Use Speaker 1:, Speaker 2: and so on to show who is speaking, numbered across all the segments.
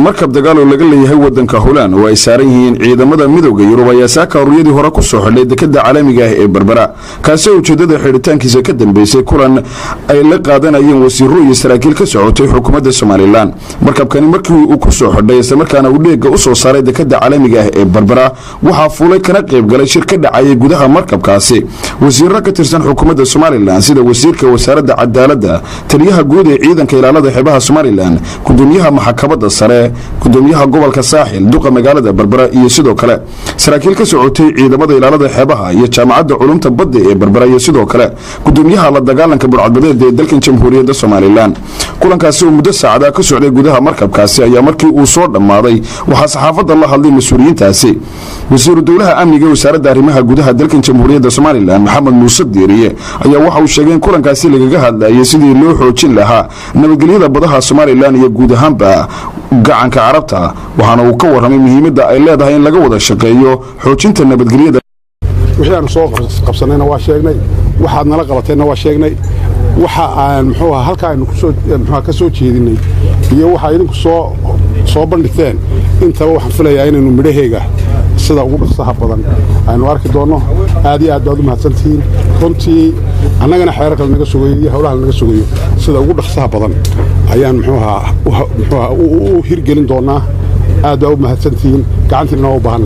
Speaker 1: markab dagaal oo laga leeyahay wadanka Holland oo ay saaran yihiin ciidamada midowga Yurub ayaa saaka ururiyadii hore ku soo xidhay dekada caalamiga ah ee Berbera kaasoo ujeedada xiritaankiisa ka dambeysay kulan ay la qaadanayeen wasiiro iyo saraakiil ka socotay xukuumadda Somaliland markabkani markii uu ku soo xidhay isla markaana uu dheega u soo saaray dekada caalamiga ah ee Berbera waxa fuulay kana qayb galay shir ka dhacay gudaha markabkaasi wasiiro ka tirsan xukuumadda Somaliland sida wasiirka wasaaradda cadaaladda taliyaha guud ee ciidanka ilaalada xeebaha Somaliland gudoomiyaha maxkamadda sare gudoomiyaha gobolka Saaxil duqa magaalada Berbera iyo sidoo kale saraakiil ka socotay ciidamada ilaalada xeebaha iyo jaamacadda culumta badda ee Berbera iyo sidoo kale gudoomiyaha la dagaalanka burcadbadeed ee dalka Jamhuuriyadda Somaliland kulankaasi oo muddo saacada ka socday gudaha markabkaasi ayaa markii uu soo dhamaaday waxa saxaafadda la hadlay mas'uuliyiintaasi wasiiru dawlaha amniga wasaaradda arrimaha gudaha dalka Jamhuuriyadda Somaliland Maxamed Muuse Diiriye ayaa waxa uu sheegay in kulankaasi laga hadlayay sidii loo xoojin lahaa nabadgelyada badaha Somaliland iyo guud ahaanba gacanka carabta waxaana uu ka waramay muhiimadda ay leedahay in laga wada shaqeeyo xoojinta nabadgelyada
Speaker 2: wixii aan soo qabsanayna waa sheegnay waxa nala qabatayna waa sheegnay waxa aan halka aynu ka soo jeedinay iyo waxa idinku soo bandhigteen intaba waxaan filayaa inaynu midhaheega sida ugu dhaqsaha badan aynu arki doono aad iyo aad baad u mahadsantihiin runtii annagana xeerarka naga sugayo iyo howlaha naga sugayo sida ugu dhaqsaha badan ayaan u hirgelin doonaa aad baad u mahadsantihiin gacantiina u baahan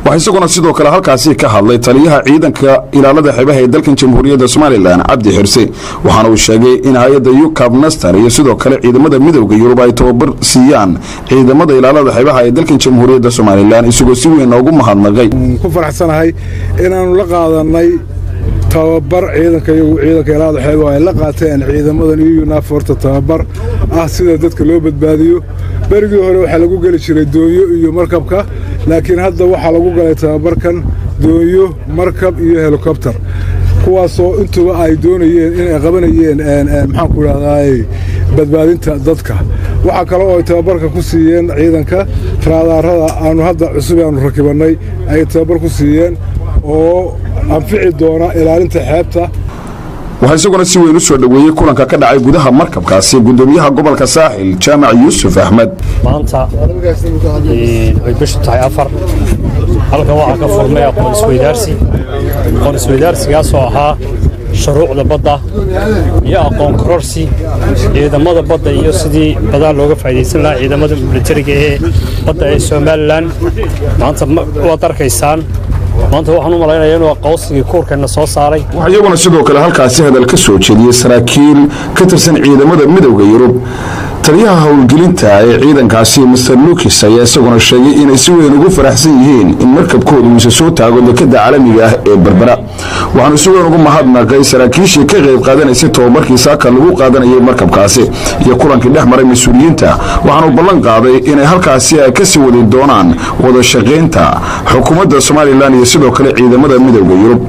Speaker 1: waxa isaguna sidoo kale halkaasi ka hadlay taliyaha ciidanka ilaalada xeebaha ee dalka Jamhuuriyadda Somaliland Cabdi Xirsi waxaana uu sheegay in hay'adda UCAB Nastar iyo sidoo kale ciidamada midowga Yurub ay tababar siiyaan ciidamada ilaalada xeebaha ee dalka Jamhuuriyadda Somaliland isagoo si weyn ugu mahadnaqay
Speaker 3: ku faraxsanahay inaanu la qaadanay tababar ciidanka ilaalada xeebaha ay la qaateen ciidamada UNAFORTA tababar sida dadka loo badbaadiyo barigii hore waxa lagu gali jiray doonyo iyo markabka laakiin hadda waxa lagu galay tababarkan doonyo markab iyo helicopter kuwaasoo intuba ay doonayeen in ay qabanayeen maxaan ku raadayay badbaadinta dadka waxa kale oo ay tababarka ku siiyeen ciidanka raadaarada aanu hadda cusub aanu rakibanay ay tababar ku siiyeen oo anfici doona ilaalinta xeebta
Speaker 1: waxa isaguna si weyn u soo dhaweeyay kulanka ka dhacay gudaha markabkaasi gudoomiyaha gobolka Saaxil Jaamac Yuusuf Ahmed
Speaker 4: maanta ay bishu tahay 4 halka waxa ka furmay aqoon isweydaarsigaas oo ahaa shuruucda badda iyo aqoon kororsi ciidamada badda iyo sidii badan looga faa'iideysan lahaa ciidamada militariga ee badda ee Somaliland maanta waad arkaysaan maanta waxaan u maleynayaa inuu aqoonsiga koorkana soo saaray
Speaker 1: waxa iyaguna sidoo kale halkaasi hadal ka soo jeediyay saraakiil ka tirsan ciidamada midowga Yurub taliyaha howlgelinta ee ciidankaasi Mr Lucas ayaa isaguna sheegay in ay si weyn ugu faraxsan yihiin in markabkoodu uu soo taago dekada caalamiga ah ee Berbera waxaanu si weyn ugu mahadnaqay saraakiishii ka qayb qaadanaysay tababarkii saaka lagu qaadanayay markabkaasi iyo kulankii dhex maray mas'uuliyiinta waxaanu ballan qaaday inay halkaasi ay ka sii wadi doonaan wada shaqeynta xukuumadda Somaliland iyo sidoo kale ciidamada midowga Yurub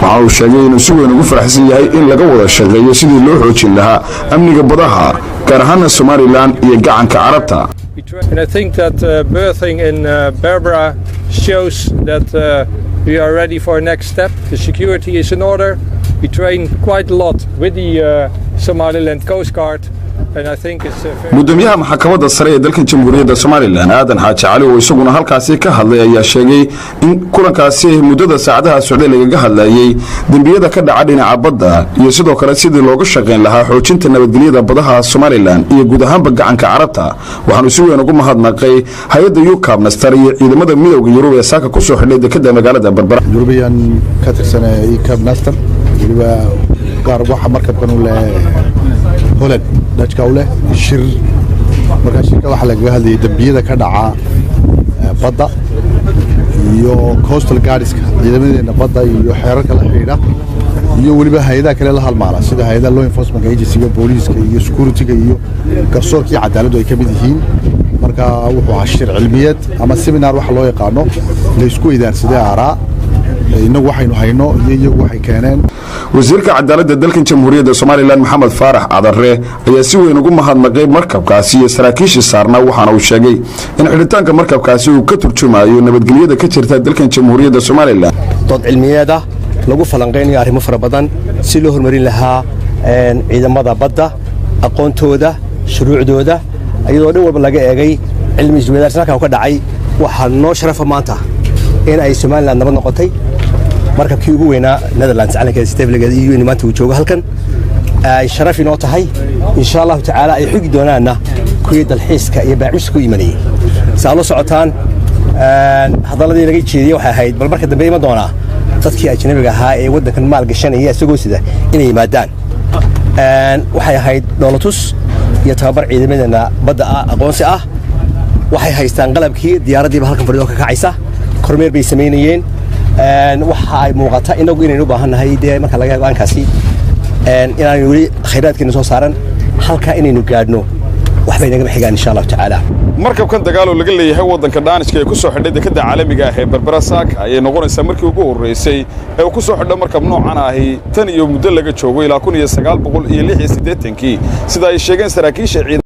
Speaker 1: waxa uu sheegay inuu si weyn ugu faraxsan yahay in laga wada shaqeeyo sidii loo xoojin lahaa amniga badaha gaar ahaan Somaliland iyo gacanka carabta
Speaker 5: and I think that berthing in Berbera shows that we are ready for a next step. The security is in order. We train quite a lot with the Somaliland Coast Guard.
Speaker 1: gudoomiyaha maxkamadda sare ee dalka Jamhuuriyadda Somaliland Aadan Xaaji Cali oo isaguna halkaasi ka hadlay ayaa sheegay in kulankaasi muddada saacadaha socday laga hadlayay dambiyada ka dhaca dhinaca badda iyo sidoo kale sidii looga shaqeyn lahaa xoojinta nabadgelyada badaha Somaliland iyo guud ahaanba gacanka carabta waxaanu si weyn ugu mahadnaqay hay'adda UCAB Nastar iyo ciidamada midowga Yurub ee saaka ku soo xidhay dekada magaalada Berbera
Speaker 6: Yurubiyan ka tirsan UCAB Nastar waliba gaar waxa markabkan u leeyahay Holland dadka ule shir marka shirka waxa laga hadlayay dambiyada ka dhaca badda iyo coastal guardska ciidamada badda iyo xeerarka la xiriira iyo waliba hay'adaha kale la halmaala sida hay'adaha law enforcement agency booliska iyo security-ga iyo garsoorka cadaaladdu ay ka mid yihiin marka wuxuu ahaa shir cilmiyeed ama seminar waxa loo yaqaano la isku idaarsaday aaraa inagu waxaynu hayno iyo iyagu waxay keeneen
Speaker 1: wasiirka cadaaladda dalka Jamhuuriyadda Somaliland Maxamed Faarax Cadare ayaa si weyn ugu mahadnaqay markabkaasi iyo saraakiishii saarnaa waxaana uu sheegay in xiritaanka markabkaasi uu ka turjumayo nabadgelyada ka jirta dalka Jamhuuriyadda Somaliland
Speaker 7: dood cilmiyeed lagu falanqeynayo arrimo fara badan si loo horumarin lahaa ciidamada badda aqoontooda shuruucdooda iyadoo dhan walba laga eegay cilmi isweydaarsanka ka dhacay waxa noo sharafa maanta in ay Soomaaliland nabad noqotay markabkii ugu weynaa Netherlands calanka Stevligeed iyo in maanta uu joogo halkan ay sharaf inoo tahay insha Allah taala ay xigi doonaana kuwii dalxiiska iyo baacisku imanayay saalo socotaan hadaladii laga jeediyay waxa ahayd bal marka dambe ima doona dadkii ajnabiga ahaa ee wadankan maal gashanaya isagoo sida inay yimaadaan waxay ahayd dowlatus iyo tababar ciidamadana badda aqoonsi ah waxay haystaan qalabkii diyaaradiiba halkan fadhido ka kacaysa kormeer bay sameeyeen waxa ay muuqata inagu inaynu baahannahay marka laga eego aankaasi inaanu wali khayraadkeena soo saaran halka inaynu gaadhno waxbay naga xigaan insha Allah taala
Speaker 1: markabkan dagaal oo laga leeyahay wadanka Daanishka ee ku soo xidhay dekada caalamiga ah ee Berbera Saaka ayay noqonaysaa markii ugu horeysay ee ku soo xidhay markab noocan ah tan iyo muddo laga joogo ilaa 1986 sida ay sheegeen saraakiisha ciidan